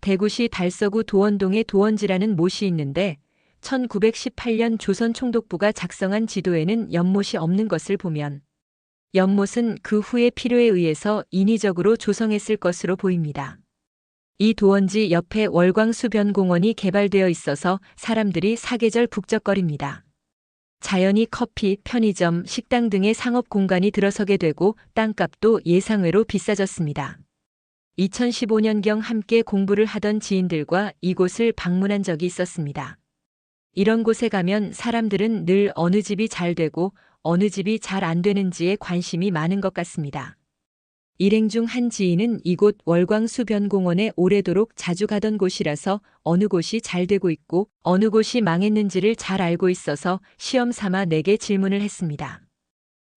대구시 달서구 도원동에 도원지라는 못이 있는데 1918년 조선 총독부가 작성한 지도에는 연못이 없는 것을 보면 연못은 그 후의 필요에 의해서 인위적으로 조성했을 것으로 보입니다. 이 도원지 옆에 월광수변공원이 개발되어 있어서 사람들이 사계절 북적거립니다. 자연히 커피, 편의점, 식당 등의 상업 공간이 들어서게 되고 땅값도 예상외로 비싸졌습니다. 2015년경 함께 공부를 하던 지인들과 이곳을 방문한 적이 있었습니다. 이런 곳에 가면 사람들은 늘 어느 집이 잘 되고 어느 집이 잘 안 되는지에 관심이 많은 것 같습니다. 일행 중 한 지인은 이곳 월광수변공원에 오래도록 자주 가던 곳이라서 어느 곳이 잘 되고 있고 어느 곳이 망했는지를 잘 알고 있어서 시험 삼아 내게 질문을 했습니다.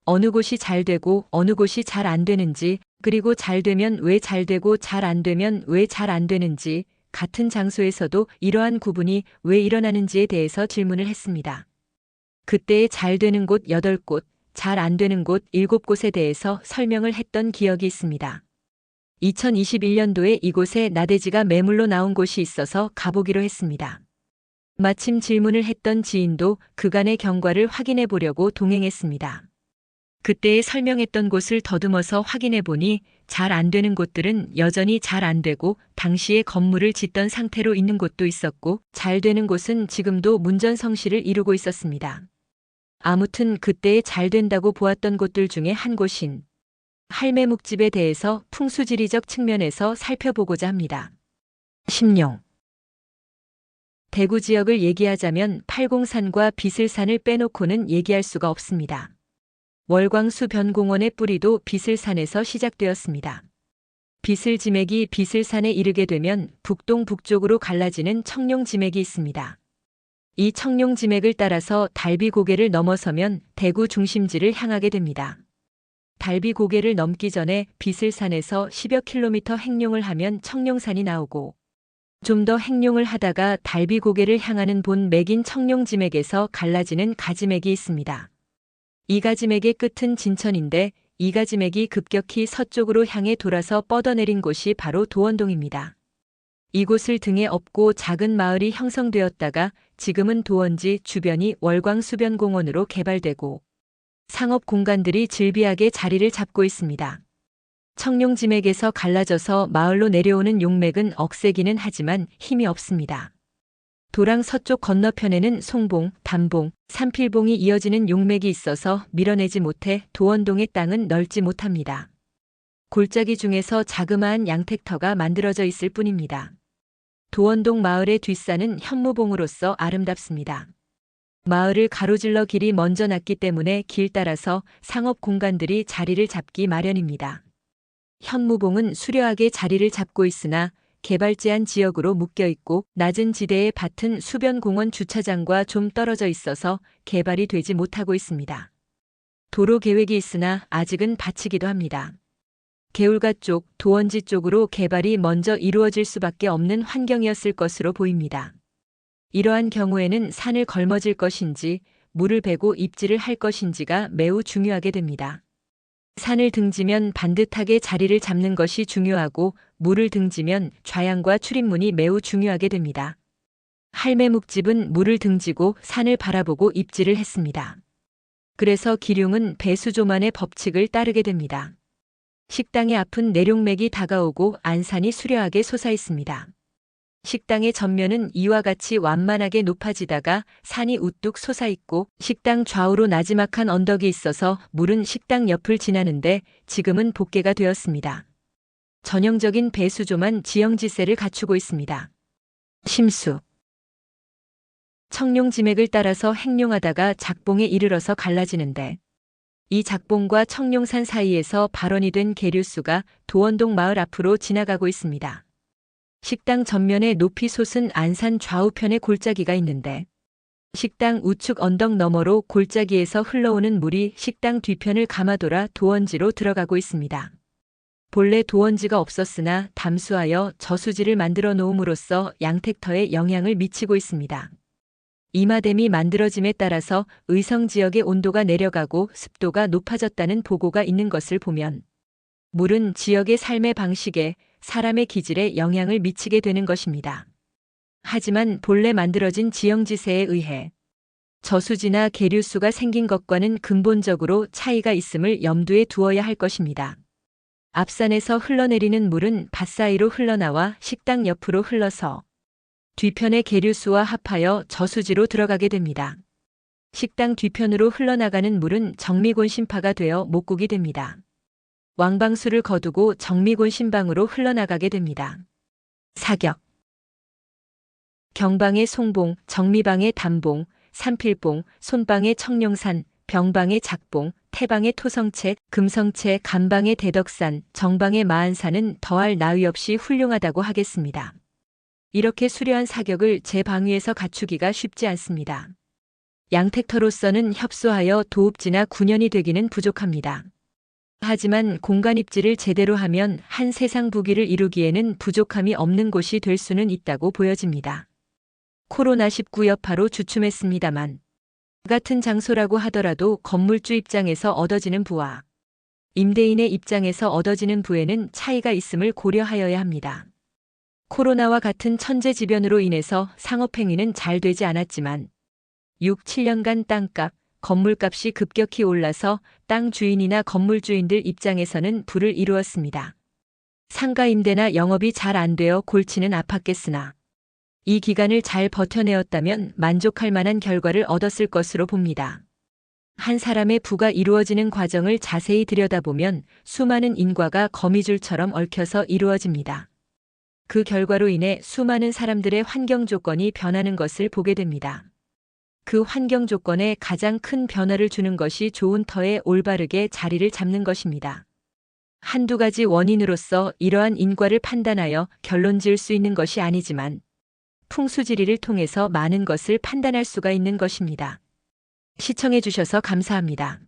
어느 곳이 잘 되고 어느 곳이 잘 안 되는지, 그리고 잘 되면 왜 잘 되고 잘 안 되면 왜 잘 안 되는지, 같은 장소에서도 이러한 구분이 왜 일어나는지에 대해서 질문을 했습니다. 그때에 잘 되는 곳 8곳, 잘 안 되는 곳 7곳에 대해서 설명을 했던 기억이 있습니다. 2021년도에 이곳에 나대지가 매물로 나온 곳이 있어서 가보기로 했습니다. 마침 질문을 했던 지인도 그간의 경과를 확인해 보려고 동행했습니다. 그때에 설명했던 곳을 더듬어서 확인해 보니 잘 안 되는 곳들은 여전히 잘 안 되고 당시에 건물을 짓던 상태로 있는 곳도 있었고 잘 되는 곳은 지금도 문전성시를 이루고 있었습니다. 아무튼 그때에 잘 된다고 보았던 곳들 중에 한 곳인 할매묵집에 대해서 풍수지리적 측면에서 살펴보고자 합니다. 심령. 대구 지역을 얘기하자면 팔공산과 비슬산을 빼놓고는 얘기할 수가 없습니다. 월광수변공원의 뿌리도 비슬산에서 시작되었습니다. 비슬지맥이 비슬산에 이르게 되면 북동북쪽으로 갈라지는 청룡지맥이 있습니다. 이 청룡지맥을 따라서 달비고개를 넘어서면 대구 중심지를 향하게 됩니다. 달비고개를 넘기 전에 비슬산에서 10여 킬로미터 행룡을 하면 청룡산이 나오고 좀 더 행룡을 하다가 달비고개를 향하는 본 맥인 청룡지맥에서 갈라지는 가지맥이 있습니다. 이 가지맥의 끝은 진천인데 이 가지맥이 급격히 서쪽으로 향해 돌아서 뻗어내린 곳이 바로 도원동입니다. 이곳을 등에 업고 작은 마을이 형성되었다가 지금은 도원지 주변이 월광수변공원으로 개발되고 상업 공간들이 즐비하게 자리를 잡고 있습니다. 청룡지맥에서 갈라져서 마을로 내려오는 용맥은 억세기는 하지만 힘이 없습니다. 도랑 서쪽 건너편에는 송봉, 담봉, 산필봉이 이어지는 용맥이 있어서 밀어내지 못해 도원동의 땅은 넓지 못합니다. 골짜기 중에서 자그마한 양택터가 만들어져 있을 뿐입니다. 도원동 마을의 뒷산은 현무봉으로서 아름답습니다. 마을을 가로질러 길이 먼저 났기 때문에 길 따라서 상업 공간들이 자리를 잡기 마련입니다. 현무봉은 수려하게 자리를 잡고 있으나 개발 제한 지역으로 묶여 있고 낮은 지대의 밭은 수변공원 주차장과 좀 떨어져 있어서 개발이 되지 못하고 있습니다. 도로 계획이 있으나 아직은 밭이기도 합니다. 개울가 쪽, 도원지 쪽으로 개발이 먼저 이루어질 수밖에 없는 환경이었을 것으로 보입니다. 이러한 경우에는 산을 걸머질 것인지 물을 베고 입지를 할 것인지가 매우 중요하게 됩니다. 산을 등지면 반듯하게 자리를 잡는 것이 중요하고 물을 등지면 좌양과 출입문이 매우 중요하게 됩니다. 할매묵집은 물을 등지고 산을 바라보고 입지를 했습니다. 그래서 기륭은 배수조만의 법칙을 따르게 됩니다. 식당의 앞은 내룡맥이 다가오고 안산이 수려하게 솟아 있습니다. 식당의 전면은 이와 같이 완만하게 높아지다가 산이 우뚝 솟아 있고 식당 좌우로 나지막한 언덕이 있어서 물은 식당 옆을 지나는데 지금은 복개가 되었습니다. 전형적인 배수조만 지형지세를 갖추고 있습니다. 심수. 청룡지맥을 따라서 행룡하다가 작봉에 이르러서 갈라지는데 이 작봉과 청룡산 사이에서 발원이 된 계류수가 도원동 마을 앞으로 지나가고 있습니다. 식당 전면에 높이 솟은 안산 좌우편에 골짜기가 있는데 식당 우측 언덕 너머로 골짜기에서 흘러오는 물이 식당 뒤편을 감아돌아 도원지로 들어가고 있습니다. 본래 도원지가 없었으나 담수하여 저수지를 만들어 놓음으로써 양택터에 영향을 미치고 있습니다. 이마댐이 만들어짐에 따라서 의성 지역의 온도가 내려가고 습도가 높아졌다는 보고가 있는 것을 보면 물은 지역의 삶의 방식에 사람의 기질에 영향을 미치게 되는 것입니다. 하지만 본래 만들어진 지형지세에 의해 저수지나 계류수가 생긴 것과는 근본적으로 차이가 있음을 염두에 두어야 할 것입니다. 앞산에서 흘러내리는 물은 밭 사이로 흘러나와 식당 옆으로 흘러서 뒤편의 계류수와 합하여 저수지로 들어가게 됩니다. 식당 뒤편으로 흘러나가는 물은 정미곤신파가 되어 목국이 됩니다. 왕방수를 거두고 정미곤신방으로 흘러나가게 됩니다. 사격. 경방의 송봉, 정미방의 담봉, 산필봉, 손방의 청룡산, 병방의 작봉, 태방의 토성채, 금성채, 간방의 대덕산, 정방의 마안산은 더할 나위 없이 훌륭하다고 하겠습니다. 이렇게 수려한 사격을 제 방위에서 갖추기가 쉽지 않습니다. 양택터로서는 협소하여 도읍지나 군현이 되기는 부족합니다. 하지만 공간입지를 제대로 하면 한 세상 부기를 이루기에는 부족함이 없는 곳이 될 수는 있다고 보여집니다. 코로나19 여파로 주춤했습니다만 같은 장소라고 하더라도 건물주 입장에서 얻어지는 부와 임대인의 입장에서 얻어지는 부에는 차이가 있음을 고려하여야 합니다. 코로나와 같은 천재지변으로 인해서 상업행위는 잘 되지 않았지만 6, 7년간 땅값, 건물값이 급격히 올라서 땅 주인이나 건물주인들 입장에서는 부를 이루었습니다. 상가 임대나 영업이 잘 안 되어 골치는 아팠겠으나 이 기간을 잘 버텨내었다면 만족할 만한 결과를 얻었을 것으로 봅니다. 한 사람의 부가 이루어지는 과정을 자세히 들여다보면 수많은 인과가 거미줄처럼 얽혀서 이루어집니다. 그 결과로 인해 수많은 사람들의 환경 조건이 변하는 것을 보게 됩니다. 그 환경 조건에 가장 큰 변화를 주는 것이 좋은 터에 올바르게 자리를 잡는 것입니다. 한두 가지 원인으로서 이러한 인과를 판단하여 결론 지을 수 있는 것이 아니지만 풍수지리를 통해서 많은 것을 판단할 수가 있는 것입니다. 시청해 주셔서 감사합니다.